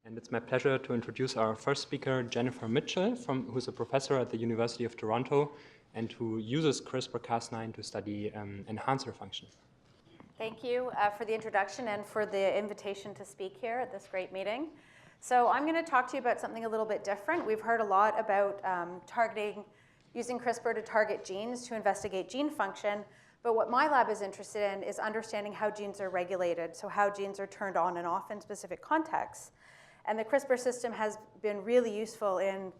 And it's my pleasure to introduce our first speaker, Jennifer Mitchell, who's a professor at the University of Toronto and who uses CRISPR-Cas9 to study enhancer function. Thank you for the introduction and for the invitation to speak here at this great meeting. So I'm going to talk to you about something a little bit different. We've heard a lot about using CRISPR to target genes to investigate gene function. But what my lab is interested in is understanding how genes are regulated, so how genes are turned on and off in specific contexts. And the CRISPR system has been really useful in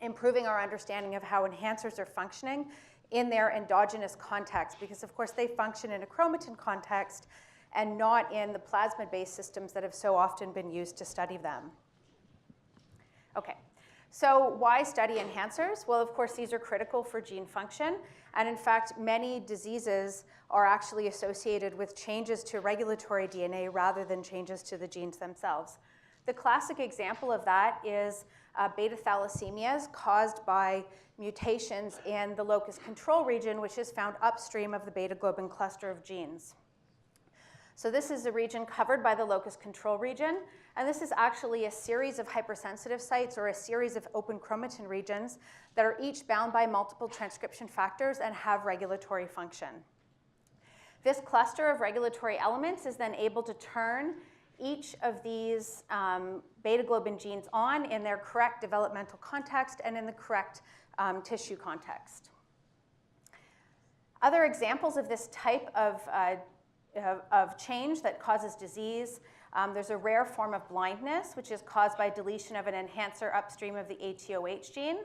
improving our understanding of how enhancers are functioning in their endogenous context, because of course they function in a chromatin context and not in the plasmid-based systems that have so often been used to study them. Okay, so why study enhancers? Well, of course, these are critical for gene function. And in fact, many diseases are actually associated with changes to regulatory DNA rather than changes to the genes themselves. The classic example of that is beta thalassemias caused by mutations in the locus control region, which is found upstream of the beta globin cluster of genes. So this is a region covered by the locus control region, and this is actually a series of hypersensitive sites or a series of open chromatin regions that are each bound by multiple transcription factors and have regulatory function. This cluster of regulatory elements is then able to turn each of these beta globin genes on in their correct developmental context and in the correct tissue context. Other examples of this type of change that causes disease, there's a rare form of blindness, which is caused by deletion of an enhancer upstream of the ATOH gene.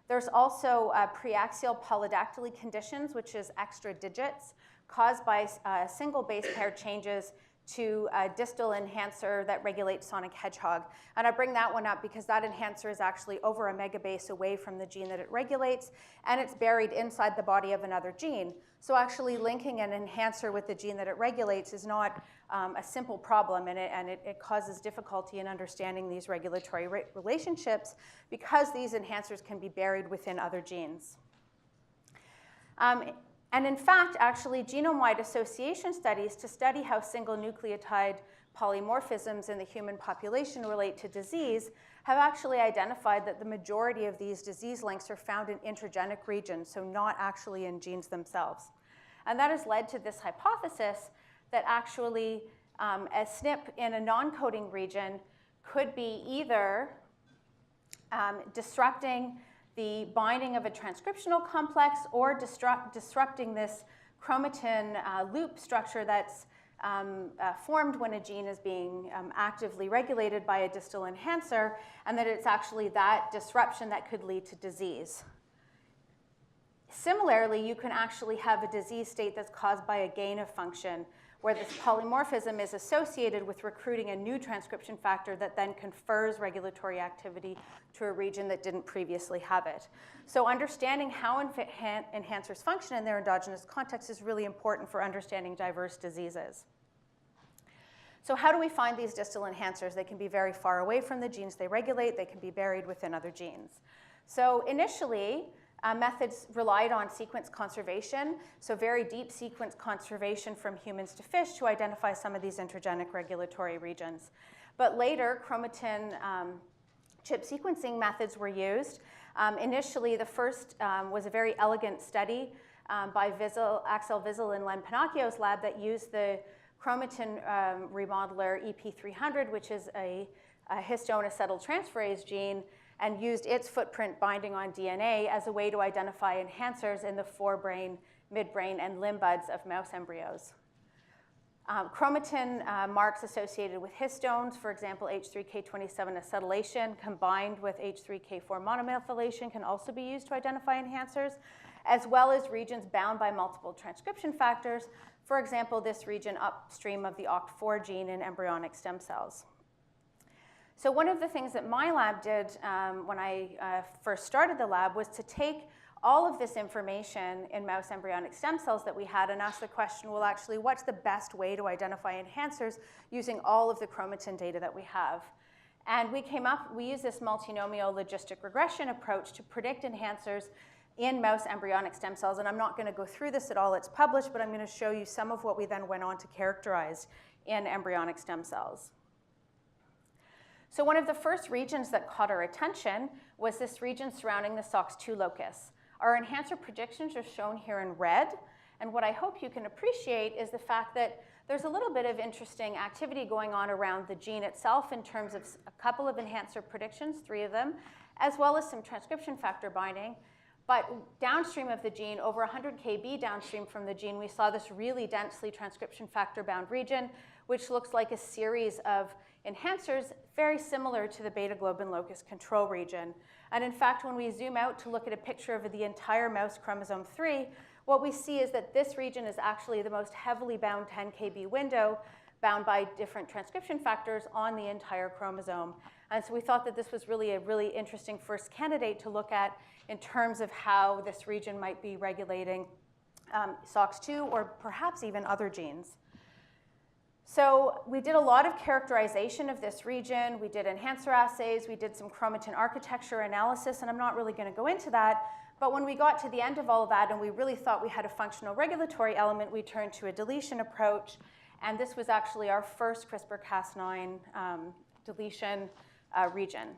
There's also preaxial polydactyly conditions, which is extra digits, caused by single base pair changes to a distal enhancer that regulates sonic hedgehog. And I bring that one up because that enhancer is actually over a megabase away from the gene that it regulates, and it's buried inside the body of another gene. So actually linking an enhancer with the gene that it regulates is not a simple problem, and it causes difficulty in understanding these regulatory relationships because these enhancers can be buried within other genes. And in fact, actually, genome-wide association studies to study how single nucleotide polymorphisms in the human population relate to disease have actually identified that the majority of these disease links are found in intragenic regions, so not actually in genes themselves. And that has led to this hypothesis that actually a SNP in a non-coding region could be either disrupting the binding of a transcriptional complex or disrupting this chromatin loop structure that's formed when a gene is being actively regulated by a distal enhancer, and that it's actually that disruption that could lead to disease. Similarly, you can actually have a disease state that's caused by a gain of function, where this polymorphism is associated with recruiting a new transcription factor that then confers regulatory activity to a region that didn't previously have it. So understanding how enhancers function in their endogenous context is really important for understanding diverse diseases. So how do we find these distal enhancers? They can be very far away from the genes they regulate. They can be buried within other genes. So initially, methods relied on sequence conservation, so very deep sequence conservation from humans to fish to identify some of these intragenic regulatory regions. But later, chromatin chip sequencing methods were used. Initially, the first was a very elegant study by Axel Wiesel and Len Pinocchio's lab that used the chromatin remodeler EP300, which is a histone acetyltransferase gene, and used its footprint binding on DNA as a way to identify enhancers in the forebrain, midbrain, and limb buds of mouse embryos. Chromatin marks associated with histones, for example, H3K27 acetylation combined with H3K4 monomethylation can also be used to identify enhancers, as well as regions bound by multiple transcription factors, for example, this region upstream of the OCT4 gene in embryonic stem cells. So one of the things that my lab did when I first started the lab was to take all of this information in mouse embryonic stem cells that we had and ask the question, well, actually, what's the best way to identify enhancers using all of the chromatin data that we have? And we used this multinomial logistic regression approach to predict enhancers in mouse embryonic stem cells. And I'm not going to go through this at all. It's published, but I'm going to show you some of what we then went on to characterize in embryonic stem cells. So one of the first regions that caught our attention was this region surrounding the SOX2 locus. Our enhancer predictions are shown here in red, and what I hope you can appreciate is the fact that there's a little bit of interesting activity going on around the gene itself in terms of a couple of enhancer predictions, 3 of them, as well as some transcription factor binding. But downstream of the gene, over 100 kb downstream from the gene, we saw this really densely transcription factor bound region, which looks like a series of enhancers very similar to the beta globin locus control region. And in fact, when we zoom out to look at a picture of the entire mouse chromosome 3, what we see is that this region is actually the most heavily bound 10 kb window bound by different transcription factors on the entire chromosome. And so we thought that this was really a really interesting first candidate to look at in terms of how this region might be regulating SOX2 or perhaps even other genes. So we did a lot of characterization of this region. We did enhancer assays. We did some chromatin architecture analysis, and I'm not really going to go into that. But when we got to the end of all of that and we really thought we had a functional regulatory element, we turned to a deletion approach. And this was actually our first CRISPR-Cas9 deletion region.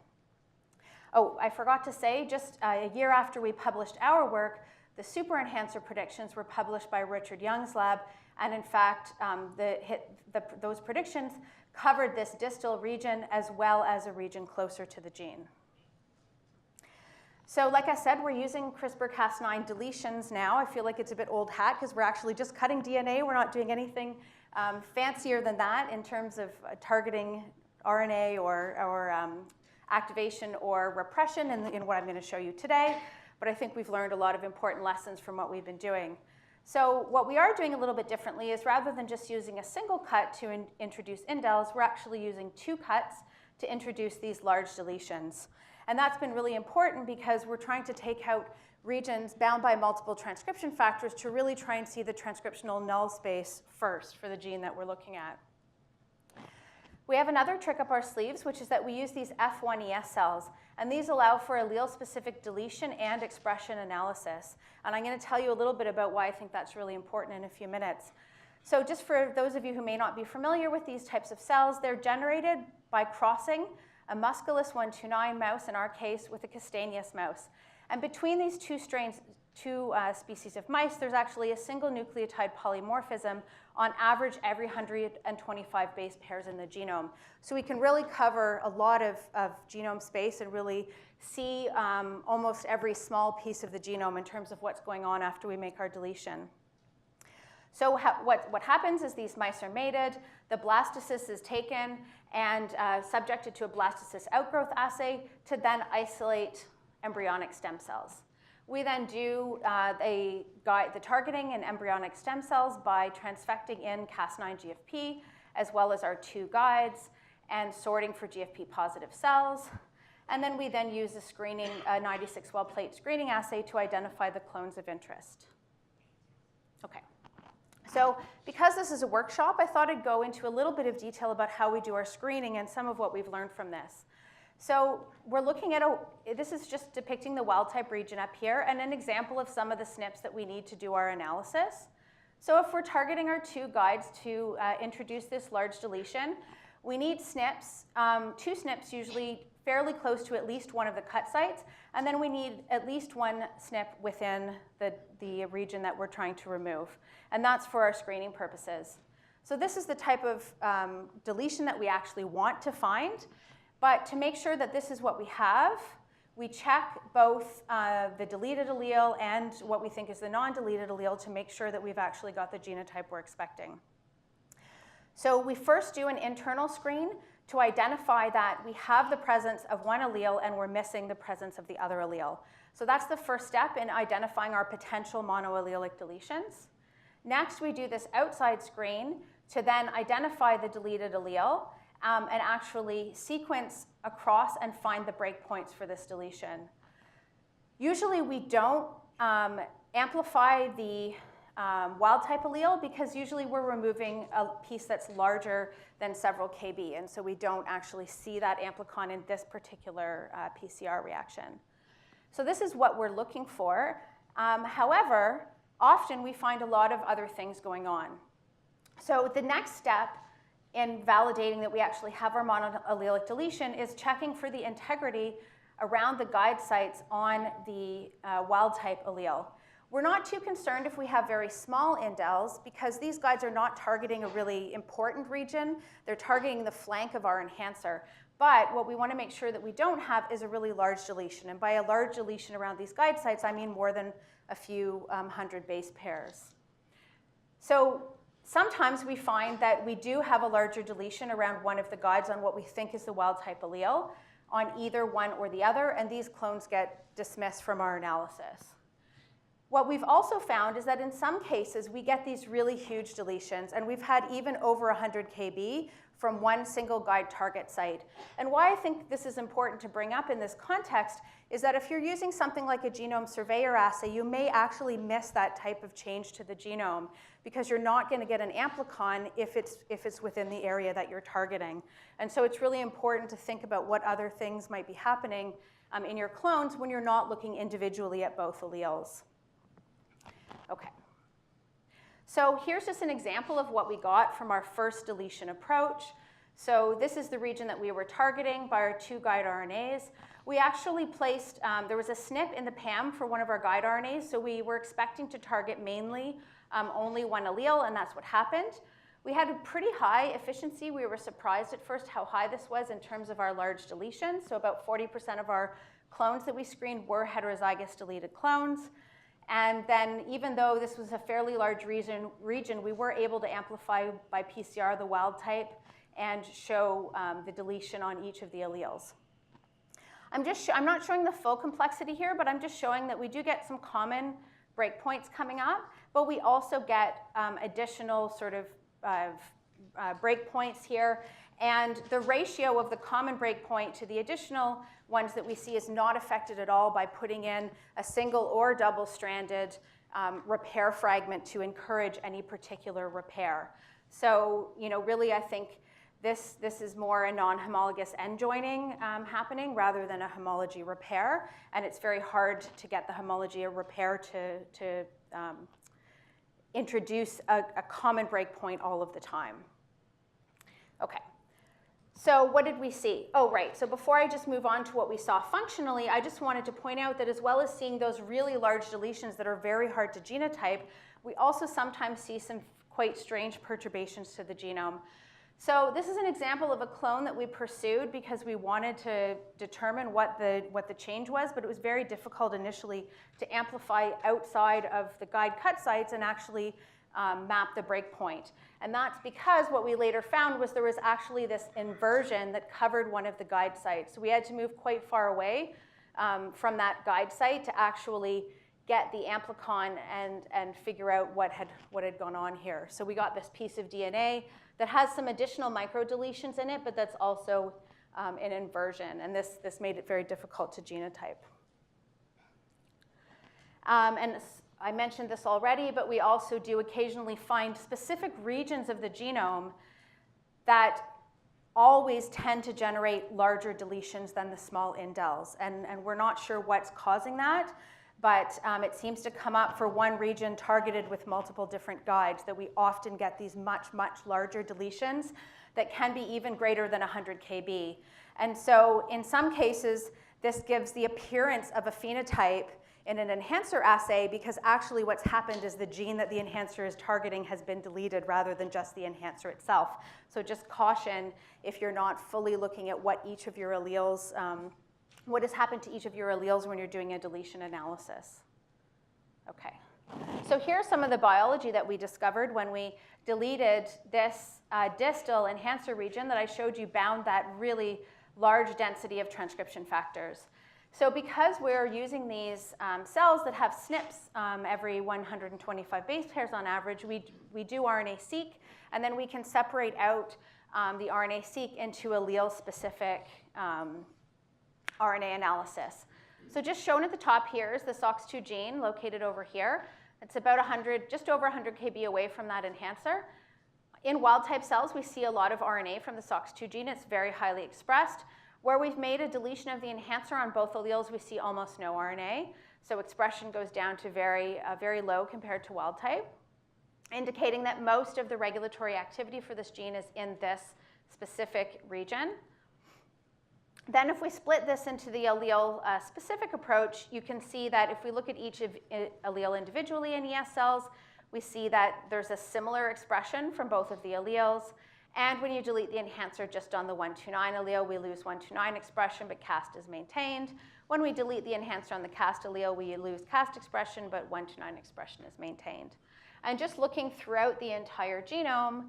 Oh, I forgot to say, just a year after we published our work, the super enhancer predictions were published by Richard Young's lab. And in fact, those predictions covered this distal region as well as a region closer to the gene. So like I said, we're using CRISPR-Cas9 deletions now. I feel like it's a bit old hat because we're actually just cutting DNA. We're not doing anything fancier than that in terms of targeting RNA or activation or repression in what I'm going to show you today. But I think we've learned a lot of important lessons from what we've been doing. So what we are doing a little bit differently is rather than just using a single cut to introduce indels, we're actually using 2 cuts to introduce these large deletions. And that's been really important because we're trying to take out regions bound by multiple transcription factors to really try and see the transcriptional null space first for the gene that we're looking at. We have another trick up our sleeves, which is that we use these F1ES cells. And these allow for allele-specific deletion and expression analysis. And I'm going to tell you a little bit about why I think that's really important in a few minutes. So just for those of you who may not be familiar with these types of cells, they're generated by crossing a musculus 129 mouse, in our case, with a castaneous mouse. And between these two species of mice, there's actually a single nucleotide polymorphism on average every 125 base pairs in the genome. So we can really cover a lot of genome space and really see almost every small piece of the genome in terms of what's going on after we make our deletion. So what happens is these mice are mated, the blastocyst is taken and subjected to a blastocyst outgrowth assay to then isolate embryonic stem cells. We then do the targeting in embryonic stem cells by transfecting in Cas9 GFP, as well as our 2 guides, and sorting for GFP positive cells. And then we then use a 96 well plate screening assay to identify the clones of interest. Okay. So because this is a workshop, I thought I'd go into a little bit of detail about how we do our screening and some of what we've learned from this. So we're looking at this is just depicting the wild type region up here and an example of some of the SNPs that we need to do our analysis. So if we're targeting our 2 guides to introduce this large deletion, we need SNPs, 2 SNPs usually fairly close to at least one of the cut sites, and then we need at least 1 SNP within the region that we're trying to remove. And that's for our screening purposes. So this is the type of deletion that we actually want to find. But to make sure that this is what we have, we check both the deleted allele and what we think is the non-deleted allele to make sure that we've actually got the genotype we're expecting. So we first do an internal screen to identify that we have the presence of one allele and we're missing the presence of the other allele. So that's the first step in identifying our potential monoallelic deletions. Next, we do this outside screen to then identify the deleted allele and actually sequence across and find the breakpoints for this deletion. Usually we don't amplify the wild type allele because usually we're removing a piece that's larger than several kb, and so we don't actually see that amplicon in this particular PCR reaction. So this is what we're looking for. However, often we find a lot of other things going on. So the next step in validating that we actually have our monoallelic deletion is checking for the integrity around the guide sites on the wild type allele. We're not too concerned if we have very small indels because these guides are not targeting a really important region. They're targeting the flank of our enhancer. But what we want to make sure that we don't have is a really large deletion. And by a large deletion around these guide sites, I mean more than a few hundred base pairs. So sometimes we find that we do have a larger deletion around one of the guides on what we think is the wild type allele on either one or the other, and these clones get dismissed from our analysis. What we've also found is that in some cases, we get these really huge deletions, and we've had even over 100 kb from one single guide target site. And why I think this is important to bring up in this context is that if you're using something like a genome surveyor assay, you may actually miss that type of change to the genome because you're not going to get an amplicon if it's within the area that you're targeting. And so it's really important to think about what other things might be happening in your clones when you're not looking individually at both alleles. Okay. So here's just an example of what we got from our first deletion approach. So this is the region that we were targeting by our 2 guide RNAs. We actually placed, there was a SNP in the PAM for one of our guide RNAs, so we were expecting to target mainly only one allele, and that's what happened. We had a pretty high efficiency. We were surprised at first how high this was in terms of our large deletions. So about 40% of our clones that we screened were heterozygous deleted clones. And then even though this was a fairly large region, we were able to amplify by PCR the wild type and show the deletion on each of the alleles. I'm not showing the full complexity here, but I'm just showing that we do get some common breakpoints coming up, but we also get additional sort of breakpoints here. And the ratio of the common breakpoint to the additional ones that we see is not affected at all by putting in a single or double-stranded repair fragment to encourage any particular repair. So, really, I think this is more a non-homologous end joining happening rather than a homology repair, and it's very hard to get the homology repair to introduce a common breakpoint all of the time. Okay. So what did we see? Oh, right. So before I just move on to what we saw functionally, I just wanted to point out that as well as seeing those really large deletions that are very hard to genotype, we also sometimes see some quite strange perturbations to the genome. So this is an example of a clone that we pursued because we wanted to determine what the change was, but it was very difficult initially to amplify outside of the guide cut sites and actually map the breakpoint. And that's because what we later found was there was actually this inversion that covered one of the guide sites. So we had to move quite far away from that guide site to actually get the amplicon and figure out what had gone on here. So we got this piece of DNA that has some additional microdeletions in it, but that's also an inversion. And this made it very difficult to genotype. And I mentioned this already, but we also do occasionally find specific regions of the genome that always tend to generate larger deletions than the small indels. And we're not sure what's causing that, but it seems to come up for one region targeted with multiple different guides that we often get these much, much larger deletions that can be even greater than 100 kb. And so in some cases, this gives the appearance of a phenotype in an enhancer assay because actually what's happened is the gene that the enhancer is targeting has been deleted rather than just the enhancer itself. So just caution if you're not fully looking at what each of your alleles, what has happened to each of your alleles when you're doing a deletion analysis. Okay, so here's some of the biology that we discovered when we deleted this distal enhancer region that I showed you bound that really large density of transcription factors. So because we're using these cells that have SNPs every 125 base pairs on average, we do RNA-seq, and then we can separate out the RNA-seq into allele-specific RNA analysis. So just shown at the top here is the SOX2 gene located over here. It's about just over 100 kb away from that enhancer. In wild-type cells, we see a lot of RNA from the SOX2 gene. It's very highly expressed. Where we've made a deletion of the enhancer on both alleles, we see almost no RNA. So expression goes down to very low compared to wild type. indicating that most of the regulatory activity for this gene is in this specific region. Then if we split this into the allele-specific approach, you can see that if we look at each allele individually in ES cells, we see that there's a similar expression from both of the alleles. And when you delete the enhancer just on the 129 allele, we lose 129 expression, but Cast is maintained. When we delete the enhancer on the Cast allele, we lose Cast expression, but 129 expression is maintained. And just looking throughout the entire genome,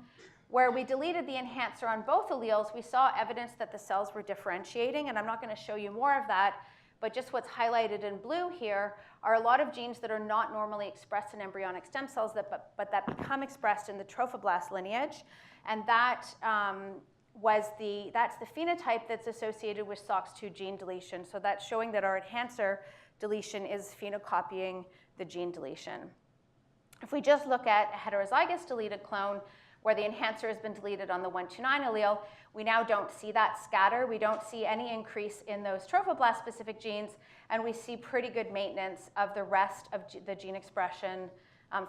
where we deleted the enhancer on both alleles, we saw evidence that the cells were differentiating, and I'm not going to show you more of that, but just what's highlighted in blue here are a lot of genes that are not normally expressed in embryonic stem cells, but that become expressed in the trophoblast lineage, and that's the phenotype that's associated with SOX2 gene deletion. So that's showing that our enhancer deletion is phenocopying the gene deletion. If we just look at a heterozygous deleted clone, where the enhancer has been deleted on the 129 allele, we now don't see that scatter. We don't see any increase in those trophoblast-specific genes, and we see pretty good maintenance of the rest of the gene expression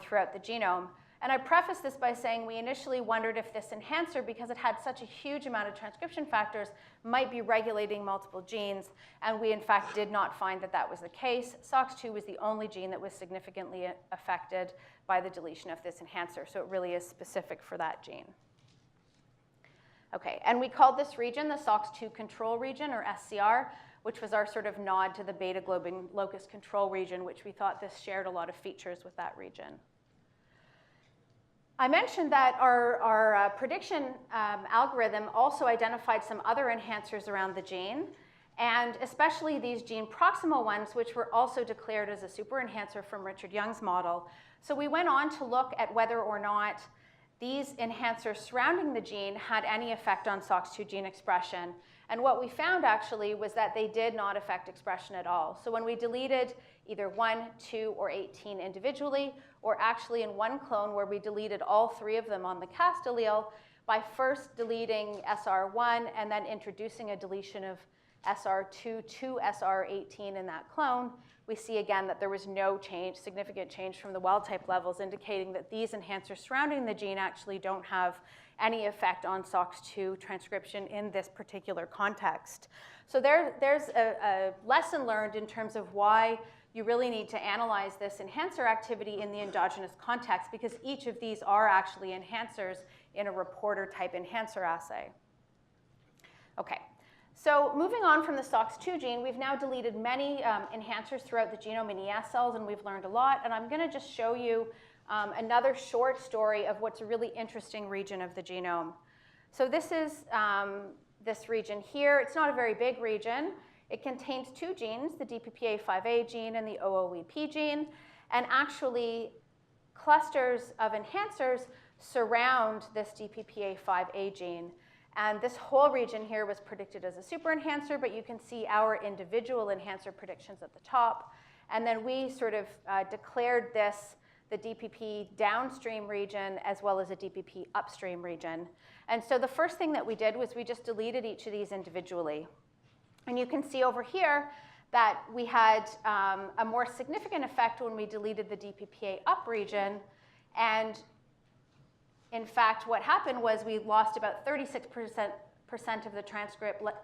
throughout the genome. And I preface this by saying we initially wondered if this enhancer, because it had such a huge amount of transcription factors, might be regulating multiple genes, and we in fact did not find that that was the case. SOX2 was the only gene that was significantly affected by the deletion of this enhancer, so it really is specific for that gene. Okay, and we called this region the SOX2 control region, or SCR, which was our sort of nod to the beta globin locus control region, which we thought this shared a lot of features with that region. I mentioned that our prediction algorithm also identified some other enhancers around the gene, and especially these gene proximal ones, which were also declared as a super enhancer from Richard Young's model. So we went on to look at whether or not these enhancers surrounding the gene had any effect on SOX2 gene expression. And what we found actually was that they did not affect expression at all. So when we deleted either 1, 2, or 18 individually, or actually in one clone where we deleted all 3 of them on the Cast allele, by first deleting SR1 and then introducing a deletion of SR2 to SR18 in that clone, we see again that there was no change, significant change from the wild type levels, indicating that these enhancers surrounding the gene actually don't have any effect on SOX2 transcription in this particular context. So there's a lesson learned in terms of why you really need to analyze this enhancer activity in the endogenous context, because each of these are actually enhancers in a reporter type enhancer assay. Okay. So moving on from the SOX2 gene, we've now deleted many enhancers throughout the genome in ES cells, and we've learned a lot. And I'm going to just show you another short story of what's a really interesting region of the genome. So this is this region here. It's not a very big region. It contains 2 genes, the DPPA5A gene and the OOEP gene. And actually, clusters of enhancers surround this DPPA5A gene. And this whole region here was predicted as a super enhancer, but you can see our individual enhancer predictions at the top. And then we sort of declared this the DPP downstream region as well as a DPP upstream region. And so the first thing that we did was we just deleted each of these individually. And you can see over here that we had a more significant effect when we deleted the DPPA up region. And in fact, what happened was we lost about 36% of the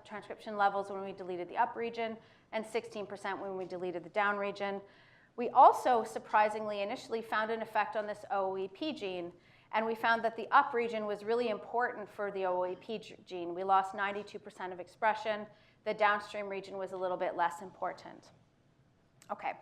transcription levels when we deleted the up region and 16% when we deleted the down region. We also, surprisingly, initially found an effect on this OOEP gene. And we found that the up region was really important for the OOEP gene. We lost 92% of expression. The downstream region was a little bit less important. Okay,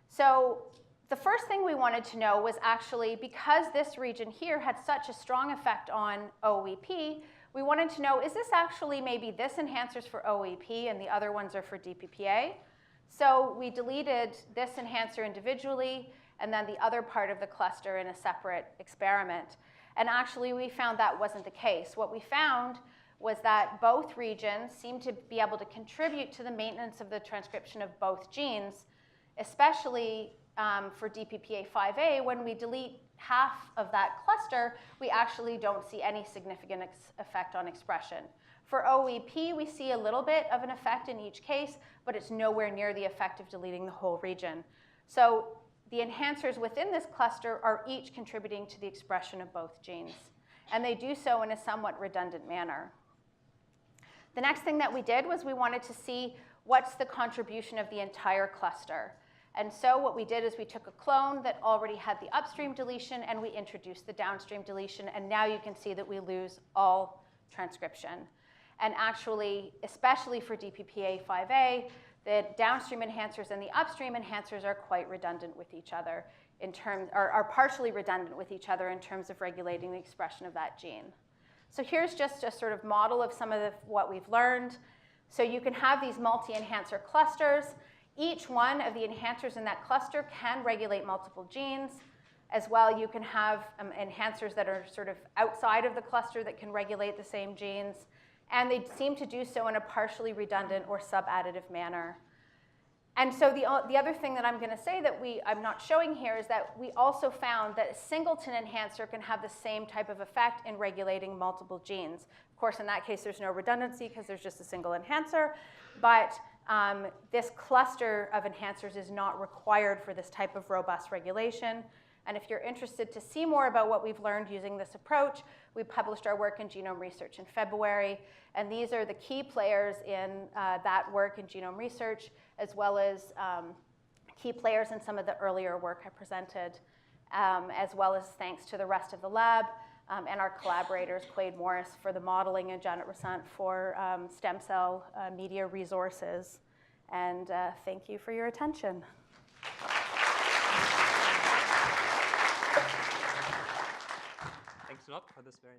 so the first thing we wanted to know was actually, because this region here had such a strong effect on OOEP, we wanted to know, is this actually maybe this enhancer's for OOEP and the other ones are for DPPA? So we deleted this enhancer individually and then the other part of the cluster in a separate experiment. And actually, we found that wasn't the case. What we found was that both regions seemed to be able to contribute to the maintenance of the transcription of both genes, especially for DPPA5A. When we delete half of that cluster, we actually don't see any significant effect on expression. For OOEP, we see a little bit of an effect in each case, but it's nowhere near the effect of deleting the whole region. So the enhancers within this cluster are each contributing to the expression of both genes. And they do so in a somewhat redundant manner. The next thing that we did was we wanted to see what's the contribution of the entire cluster. And so what we did is we took a clone that already had the upstream deletion and we introduced the downstream deletion. And now you can see that we lose all transcription. And actually, especially for DPPA5A, the downstream enhancers and the upstream enhancers are quite redundant with each other in terms, are partially redundant with each other in terms of regulating the expression of that gene. So here's just a sort of model of some of what we've learned. So you can have these multi-enhancer clusters. Each one of the enhancers in that cluster can regulate multiple genes. As well, you can have enhancers that are sort of outside of the cluster that can regulate the same genes. And they seem to do so in a partially redundant or sub-additive manner. And so the other thing that I'm going to say that I'm not showing here is that we also found that a singleton enhancer can have the same type of effect in regulating multiple genes. Of course, in that case, there's no redundancy because there's just a single enhancer. But this cluster of enhancers is not required for this type of robust regulation. And if you're interested to see more about what we've learned using this approach, we published our work in Genome Research in February. And these are the key players in that work in genome research, as well as key players in some of the earlier work I presented, as well as thanks to the rest of the lab and our collaborators, Quade Morris for the modeling and Janet Ressant for stem cell media resources. And thank you for your attention. Thanks a lot for this very